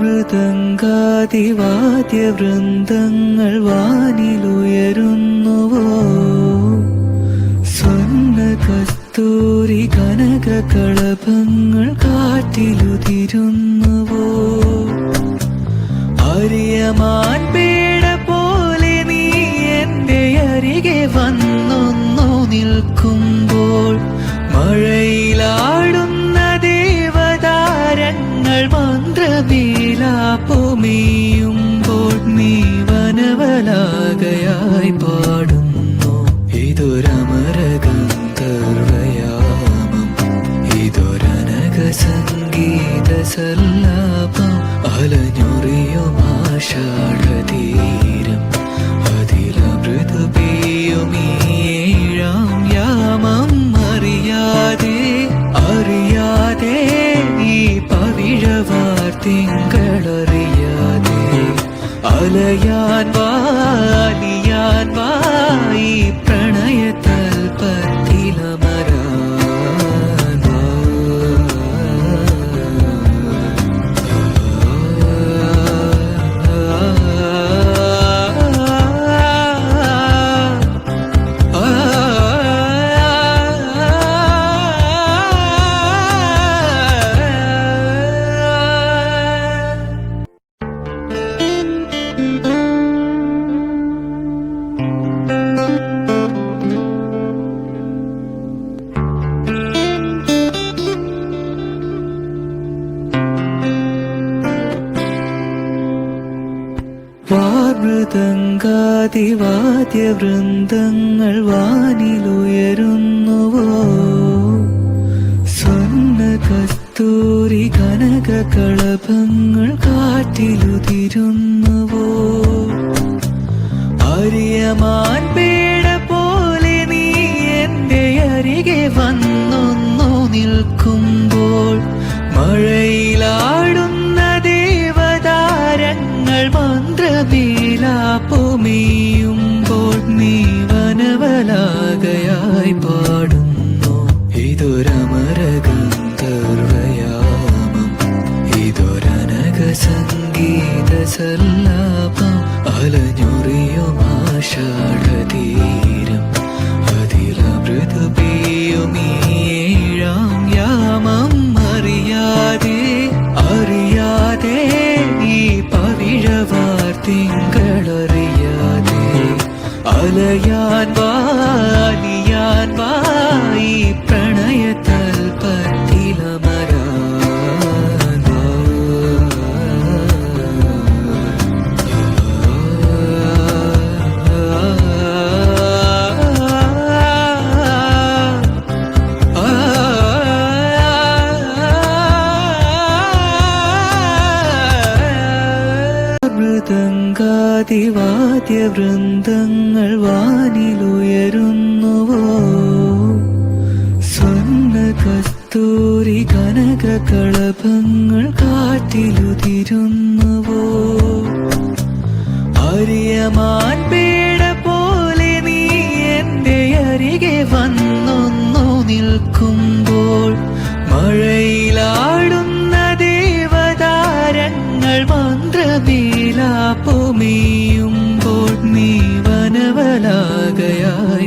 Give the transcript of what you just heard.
മൃദംഗാതിവാദ്യവൃന്ദങ്ങൾ വാനിലുയരുന്നുവോ, സ്വർണ്ണ കസ്തൂരി കനകകളഭങ്ങൾ കാറ്റിലുതിരുന്നുവോ, അറിയമാൻ പേട പോലെ നീ എന്റെ അരികെ വന്നൊന്നു നിൽക്കുമ്പോൾ, മഴയിലാടുന്ന ദേവതാരങ്ങൾ മന്ത്രവീലാപ്പുമേയുമ്പോൾ, നീ വനവലാകയായി പാടുന്നു. ഇതൊരമരഗന്ധർവയാമം, ഇതൊരനഘ സംഗീത സല്ലാപം, അലഞ്ഞൊറിയും ആഷാഢതീരം, അതിലമൃദു പെയ്യുമീഴാം യാമം. അറിയാതെ ഈ പവിഴവാർത്തിങ്കളറിയാതെ, അലയാൻ വാ ഈ പ്രണയതൽപത്തിലമരാൻ വാ. മൃദംഗാതിവാദ്യവൃന്ദങ്ങൾ വാനിലുയരുന്നുവോ, സ്വർണ്ണ കസ്തൂരി കനകകളഭങ്ങൾ കാറ്റിലുതിരുന്നുവോ, അറിയമാൻ പേട പോലെ നീ എന്റെ അരികെ വന്നൊന്നു നിൽക്കുമ്പോൾ, മഴയിലാടുന്ന ദേവതാരങ്ങൾ മന്ത്രവീലാപ്പുമേയുമ്പോൾ, നീ വനവലാകയായി പാടുന്നു. ഇതൊരമരഗന്ധർവയാമം, ഇതൊരനഘ സംഗീത സല്ലാപം, അലഞ്ഞൊറിയും ആഷാഢതീരം, അതിലമൃദു പെയ്യുമീഴാം യാമം. അറിയാതെ ഈ പവിഴവാർത്തിങ്കളറിയാതെ, അലയാൻ വാ ഈ പ്രണയതൽപത്തിലമരാൻ വാ. മൃദംഗാതിവാദ്യവൃന്ദങ്ങൾ വാനിലുയരുന്നുവോ, സ്വർണ്ണ കസ്തൂരി കനകകളഭങ്ങൾ കാറ്റിലുതിരുന്നുവോ, അറിയമാൻ പേട പോലെ നീ എന്റെ അരികെ വന്നൊന്നു നിൽക്കുമ്പോൾ, മഴയിലാടുന്ന ദേവതാരങ്ങൾ മന്ത്രവീലാപ്പുമേയുമ്പോൾ, നീ വനവലാകയായി